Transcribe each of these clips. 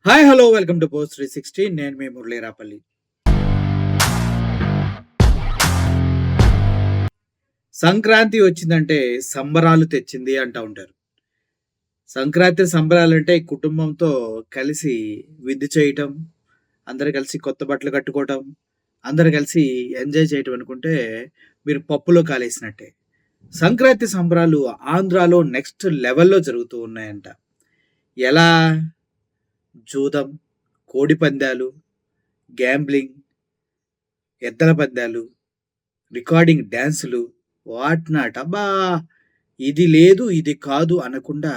Hi hello welcome to post 360. నేను మీ మురళీరాపల్లి. సంక్రాంతి వచ్చిందంటే సంబరాలు తెచ్చింది అంటా ఉంటారు. సంక్రాంతి సంబరాలంటే కుటుంబంతో కలిసి విందు చేయటం, అందరూ కలిసి కొత్త బట్టలు కట్టుకోవటం, అందరూ కలిసి ఎంజాయ్ చేయటం అనుకుంటే మీరు పప్పులో కాలేసినట్టే. సంక్రాంతి సంబరాలు ఆంధ్రాలో నెక్స్ట్ లెవెల్‌లో జరుగుతూ ఉన్నాయంట. ఎలా? జూదం, కోడి పందాలు, గ్యాంబ్లింగ్, ఎద్దల పందాలు, రికార్డింగ్ డాన్సులు, వాట్ నాట్. అబ్బా! ఇది లేదు, ఇది కాదు అనకుండా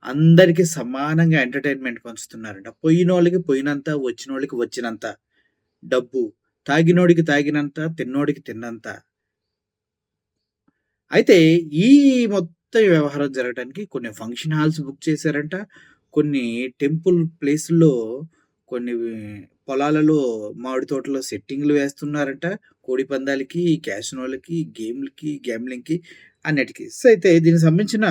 అందరికి సమానంగా ఎంటర్‌టైన్‌మెంట్ పంచుతున్నారంట. పోయినోళ్ళకి పోయినంత, వచ్చినోళ్ళకి వచ్చినంత డబ్బు. తాగినోడికి తాగినంత, తిన్నోడికి తిన్నంత. అయితే ఈ మొత్తం వ్యవహారం జరగటానికి కొన్ని ఫంక్షన్ హాల్స్ బుక్ చేశారంట. కొన్ని టెంపుల్ ప్లేసుల్లో కొన్ని పొలాలలో మామిడి తోటలో సెట్టింగ్‌లు వేస్తున్నారంట. కోడి పందాలకి, క్యాసినోలకి, గేమ్‌లకి, గ్యాంబ్లింగ్‌కి అన్నిటికి. సో, అయితే దీనికి సంబంధించిన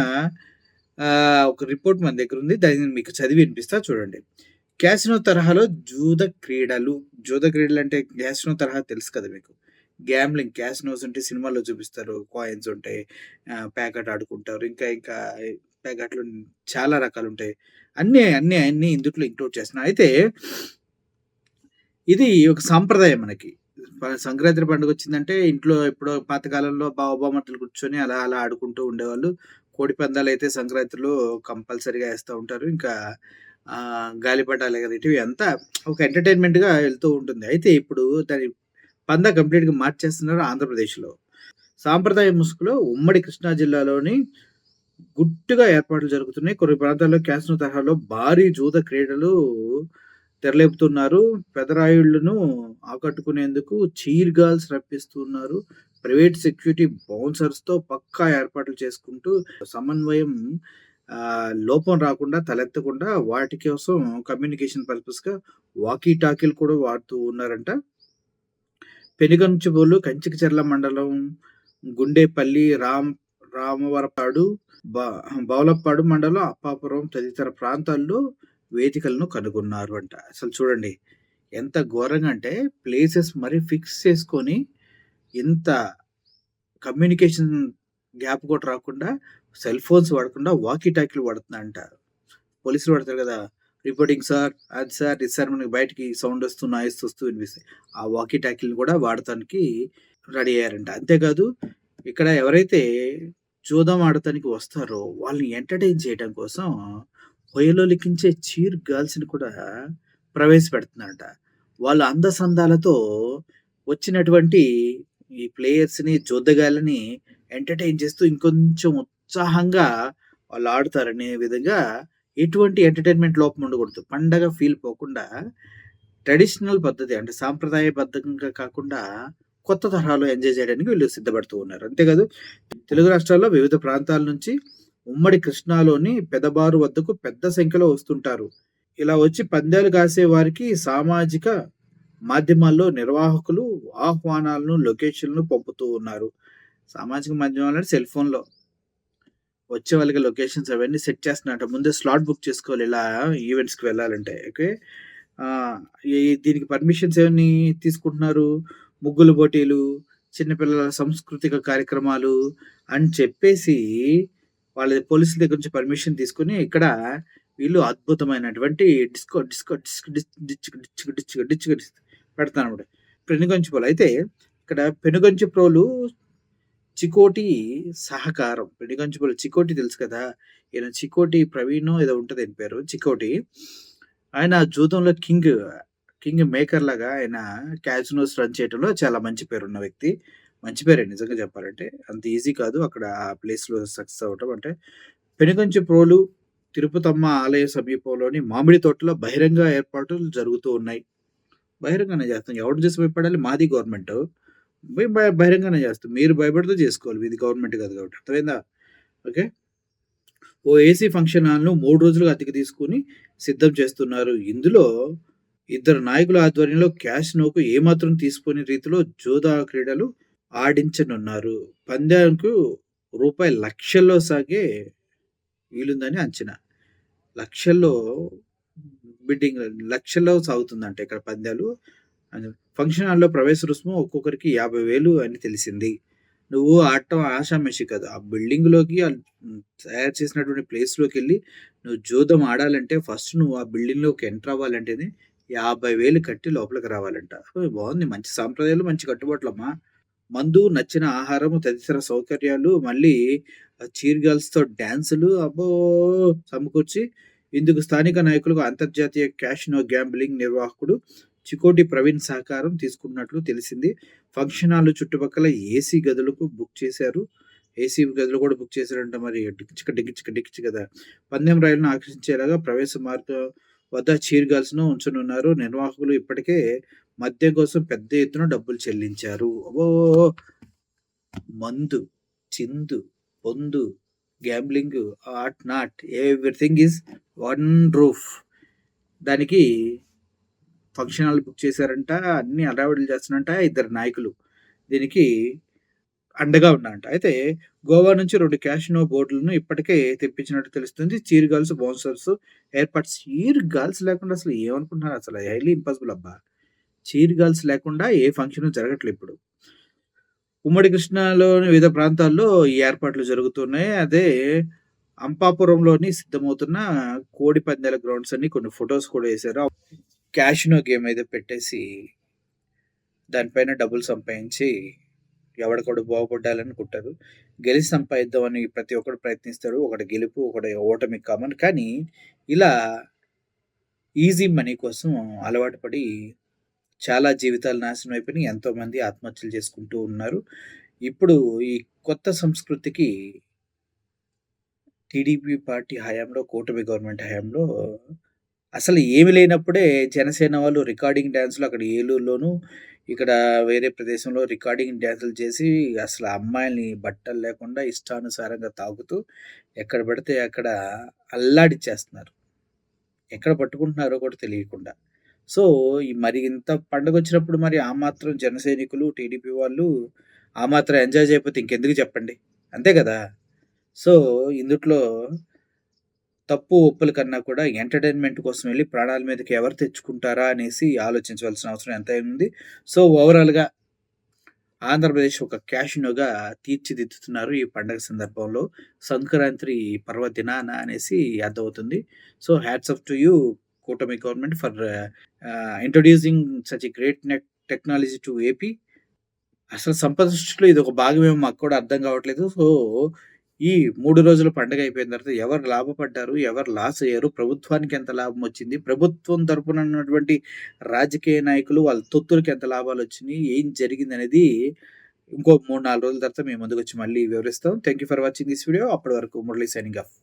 ఒక రిపోర్ట్ మన దగ్గరుంది. దాన్ని మీకు చదివి వినిపిస్తా చూడండి. క్యాసినో తరహాలో జూద క్రీడలంటే క్యాసినో తరహా తెలుసు కదా మీకు. గ్యామ్లింగ్ క్యాసినోస్ ఉంటే సినిమాల్లో చూపిస్తారు. కాయిన్స్ ఉంటాయి. ప్యాకెట్ ఆడుకుంటారు. ఇంకా ప్యాకెట్‌లు చాలా రకాలుంటాయి. అన్నీ ఇందుట్లో ఇంక్లూడ్ చేస్తున్నారు. అయితే ఇది ఒక సాంప్రదాయం మనకి. సంక్రాంతి పండుగొచ్చిందంటే ఇంట్లో ఎప్పుడో పాతకాలంలో బావబామర్దులు కూర్చొని అలా ఆడుకుంటూ ఉండేవాళ్ళు. కోడి పందాలైతే సంక్రాంతిలో కంపల్సరీగా ఏస్తా ఉంటారు. ఇంకా గాలిపటాలు ఎగరేటివి అంతా ఒక ఎంటర్‌టైన్‌మెంట్‌గా వెళ్తూ ఉంటుంది. అయితే ఇప్పుడు దాని పందా కంప్లీట్‌గా మార్చేస్తున్నారు ఆంధ్రప్రదేశ్‌లో. సాంప్రదాయ ముసుగులో ఉమ్మడి కృష్ణా జిల్లాలోని గుట్టుగా ఏర్పాట్లు జరుగుతున్నాయి. కొన్ని ప్రాంతాల్లో క్యాసినో తరహాలో భారీ జూద క్రీడలు తెరలేపుతున్నారు. పెదరాయుళ్లను ఆకట్టుకునేందుకు చీర్ గర్ల్స్ రప్పిస్తున్నారు. ప్రైవేట్ సెక్యూరిటీ బౌన్సర్స్‌తో పక్కా ఏర్పాట్లు చేసుకుంటూ సమన్వయం లోపం రాకుండా, తలెత్తకుండా వాటి కోసం కమ్యూనికేషన్ పర్పస్‌గా వాకీ టాకీలు కూడా వాడుతూ ఉన్నారంట. పెనుగంచిప్రోలు, కంచికచర్ల మండలం, గుండేపల్లి, రామవరపాడు, బ బౌలప్పాడు మండలం, అప్పాపురం తదితర ప్రాంతాల్లో వేదికలను కనుగొన్నారు అంట. అసలు చూడండి ఎంత ఘోరంగా అంటే ప్లేసెస్ మరి ఫిక్స్ చేసుకొని ఇంత కమ్యూనికేషన్ గ్యాప్ కూడా రాకుండా సెల్ ఫోన్స్ వాడకుండా వాకీ టాకీలు వాడుతున్నారంట. పోలీసులు వాడతారు కదా! రిపోర్టింగ్ సార్, అది సార్, ఇది సార్ మనకి బయటికి సౌండ్ వస్తూ, నాయిస్ వస్తూ వినిపిస్తాయి. ఆ వాకీ టాకీలని కూడా వాడటానికి రెడీ అయ్యారంట. అంతేకాదు ఇక్కడ ఎవరైతే జూదం ఆడటానికి వస్తారో వాళ్ళని ఎంటర్‌టైన్ చేయడం కోసం పొయలోలికించే చీర్ గర్ల్స్‌ని కూడా ప్రవేశపెడుతున్నారంట. వాళ్ళ అందసందాలతో వచ్చినటువంటి ఈ ప్లేయర్స్‌ని, జూదగాళ్ళని ఎంటర్‌టైన్ చేస్తూ ఇంకొంచెం ఉత్సాహంగా వాళ్ళు ఆడుతారనే విధంగా ఎటువంటి ఎంటర్‌టైన్‌మెంట్ లోపం ఉండకూడదు. పండగ ఫీల్ పోకుండా ట్రెడిషనల్ పద్ధతి అంటే సాంప్రదాయబద్ధంగా కాకుండా కొత్త తరహాలో ఎంజాయ్ చేయడానికి వీళ్ళు సిద్ధపడుతూ ఉన్నారు. అంతేకాదు తెలుగు రాష్ట్రాల్లో వివిధ ప్రాంతాల నుంచి ఉమ్మడి కృష్ణాలోని పెదబారు వద్దకు పెద్ద సంఖ్యలో వస్తుంటారు. ఇలా వచ్చి పందాలు కాసే వారికి సామాజిక మాధ్యమాల్లో నిర్వాహకులు ఆహ్వానాలను, లొకేషన్‌లను పంపుతూ ఉన్నారు. సామాజిక మాధ్యమాలంటే సెల్ ఫోన్‌లో వచ్చే వాళ్ళకి లొకేషన్స్ అవన్నీ సెట్ చేస్తున్నారట. ముందే స్లాట్ బుక్ చేసుకోవాలి ఇలా ఈవెంట్స్‌కి వెళ్ళాలంటే. ఓకే. ఆహ్, ఈ దీనికి పర్మిషన్స్ ఎవరిని తీసుకుంటున్నారు? ముగ్గుల పోటీలు, చిన్న పిల్లల సాంస్కృతిక కార్యక్రమాలు అని చెప్పేసి వాళ్ళ పోలీసుల దగ్గర నుంచి పర్మిషన్ తీసుకొని ఇక్కడ వీళ్ళు అద్భుతమైనటువంటి డిస్కో డిస్కో డిస్క్ డిచ్ డిచ్ డిచ్ డిచ్ డిచ్ డిచ్ పెడతారన్నమాట. పెనుగంచిప్రోలు అయితే ఇక్కడ పెనుగంచిప్రోలు చికోటి సహకారం. పెనుగంచిప్రోలు చికోటి తెలుసు కదా! ఈయన చికోటి ప్రవీణో ఏదో ఉంటది ఈయన పేరు చికోటి. ఆయన జూదంలో కింగ్ మేకర్ లాగా ఆయన క్యాసినోస్ రన్ చేయటంలో చాలా మంచి పేరున్న వ్యక్తి. మంచి పేరే నిజంగా చెప్పాలంటే. అంత ఈజీ కాదు అక్కడ ఆ ప్లేస్‌లో సక్సెస్ అవ్వటం అంటే. పెనుగంచిప్రోలు, తిరుపతమ్మ ఆలయ సమీపంలోని మామిడి తోటలో బహిరంగ ఏర్పాట్లు జరుగుతూ ఉన్నాయి. బహిరంగానే చేస్తాం. ఎవరిని చూసి భయపడాలి? మాది గవర్నమెంటు. బహిరంగానే చేస్తాం. మీరు భయపడితే చేసుకోవాలి. మీది గవర్నమెంట్ కాదు కాబట్టి. అర్థమైందా? ఓకే. ఓ ఏసీ ఫంక్షన్ హాల్‌ను 3 రోజులుగా అద్దెకు తీసుకొని సిద్ధం చేస్తున్నారు. ఇందులో ఇద్దరు నాయకుల ఆధ్వర్యంలో క్యాసినోకు ఏమాత్రం తీసిపోని రీతిలో జూదా క్రీడలు ఆడించనున్నారు. పందెంకు రూపాయి లక్షల్లో సాగే వీలుందని అంచనా. లక్షల్లో బిడ్డింగ్ లక్షల్లో సాగుతుందంట ఇక్కడ పందాలు. అని ఫంక్షన్ హాల్‌లో ప్రవేశ రుసుము ఒక్కొక్కరికి 50,000 అని తెలిసింది. నువ్వు ఆడటం ఆషామాషీ కాదు. ఆ బిల్డింగ్‌లోకి తయారు చేసినటువంటి ప్లేస్‌లోకెళ్ళి నువ్వు జూదం ఆడాలంటే ఫస్ట్ నువ్వు ఆ బిల్డింగ్‌లోకి ఎంటర్ అవ్వాలంటేనే 50,000 కట్టి లోపలికి రావాలంట. ఓయ్! బావుంది. మంచి సాంప్రదాయాలు, మంచి కట్టుబాట్లమ్మా. మందు, నచ్చిన ఆహారము, తదితర సౌకర్యాలు, మళ్ళీ చీర్ గర్ల్స్‌తో డాన్సులు అబ్బో! సమకూర్చి ఇందుకు స్థానిక నాయకులకు అంతర్జాతీయ క్యాసినో గ్యాంబ్లింగ్ నిర్వాహకుడు చికోటి ప్రవీణ్ సహకారం తీసుకున్నట్లు తెలిసింది. ఫంక్షన్ హాల్ చుట్టుపక్కల ఏసీ గదులకు బుక్ చేశారు. ఏసీ గదులు కూడా బుక్ చేశారంట మరి డికిచిక, డికిచిక, డికిచిక కదా! పందెం రాయులను ఆకర్షించేలాగా ప్రవేశ మార్గం వద్ద చీర్ గర్ల్స్‌ను ఉంచనున్నారు. నిర్వాహకులు ఇప్పటికే మద్యం కోసం పెద్ద ఎత్తున డబ్బులు చెల్లించారు. అబ్బో! మందు, చిందు, పొందు, gambling, at not everything is one roof. దానికి ఫంక్షన్ హాల్ బుక్ చేశారంట. అన్ని హడావిడులు చేస్తున్నారంట ఇద్దరు నాయకులు. దీనికి అండగా ఉన్నారంట. అయితే గోవా నుంచి 2 క్యాసినో బోర్డులను ఇప్పటికే తెప్పించినట్టు తెలుస్తుంది. చీర్ గర్ల్స్, బౌన్సర్స్ ఏర్పాటు చీర్ గర్ల్స్ లేకుండా అసలు ఏమనుకుంటున్నారు అసలు హైలీ ఇంపాసిబుల్ అబ్బా! చీర్ గర్ల్స్ లేకుండా ఏ ఫంక్షను జరగట్లే ఇప్పుడు. ఉమ్మడి కృష్ణాలోని వివిధ ప్రాంతాల్లో ఈ ఏర్పాట్లు జరుగుతున్నాయి. అదే అంపాపురంలోని సిద్ధమవుతున్న కోడి పందాల గ్రౌండ్స్ అని కొన్ని ఫోటోస్ కూడా ఏశారు. క్యాషినో గేమ్ ఏదో పెట్టేసి దానిపైన డబ్బులు సంపాదించి ఎవడికోడు బాగుపడ్డాలనుకుంటారు. గెలిచి సంపాదిద్దామని ప్రతి ఒక్కడు ప్రయత్నిస్తాడు. ఒకటి గెలుపు, ఒకటి ఓటమి కామన్. కానీ ఇలా ఈజీ మనీ కోసం అలవాటు పడి చాలా జీవితాలు నాశనం అయిపోయినాయి. ఎంతోమంది ఆత్మహత్యలు చేసుకుంటూ ఉన్నారు. ఇప్పుడు ఈ కొత్త సంస్కృతికి టీడీపీ పార్టీ హయాంలో, కూటమి గవర్నమెంట్ హయాంలో అసలు ఏమి లేనప్పుడే జనసేన వాళ్ళు రికార్డింగ్ డాన్స్‌లు అక్కడ ఏలూరులోను, ఇక్కడ వేరే ప్రదేశంలో రికార్డింగ్ డాన్సులు చేసి అసలు అమ్మాయిల్ని బట్టలు లేకుండా ఇష్టానుసారంగా తాగుతూ ఎక్కడ పడితే అక్కడ అల్లాడిచ్చేస్తున్నారు. ఎక్కడ పట్టుకుంటున్నారో కూడా తెలియకుండా. సో, ఈ మరి ఇంత పండగొచ్చినప్పుడు మరి ఆ మాత్రం జన సైనికులు, టీడీపీ వాళ్ళు ఆ మాత్రం ఎంజాయ్ చేయకపోతే ఇంకెందుకు చెప్పండి. అంతే గదా! సో, ఇందుట్లో తప్పు, ఒప్పుల కన్నా కూడా ఎంటర్‌టైన్‌మెంట్ కోసం వెళ్లి ప్రాణాల మీదకి ఎవరు తెచ్చుకుంటారా అనేసి ఆలోచించవలసిన అవసరం ఎంతైనా ఉంది. సో, ఓవరాల్‌గా ఆంధ్రప్రదేశ్ ఒక క్యాషినోగా తీర్చిదిద్దుతున్నారు ఈ పండగ సందర్భంలో. సంక్రాంతి పర్వదినాన అనేసి అర్థమవుతుంది. So, hats off to you కూటమి government for introducing such a great technology to AP. అసలు సంపద సృష్టిలో ఇదొక భాగమేమో మాకు కూడా అర్థం కావట్లేదు. సో, ఈ 3 రోజుల పండగ అయిపోయిన తర్వాత ఎవరు లాభపడ్డారు? ఎవరు లాస్ అయ్యారు? ప్రభుత్వానికి ఎంత లాభం వచ్చింది? ప్రభుత్వం తరపున ఉన్నటువంటి రాజకీయ నాయకులు వాళ్ళ తొత్తులకి ఎంత లాభాలొచ్చినియి? ఏం జరిగిందనేది ఇంకో 3, 4 రోజుల తర్వాత మీ ముందుకొచ్చి మళ్ళీ వివరిస్తాం. Thank you for watching this video. అప్పటి వరకు మురళి సైనింగ్ ఆఫ్.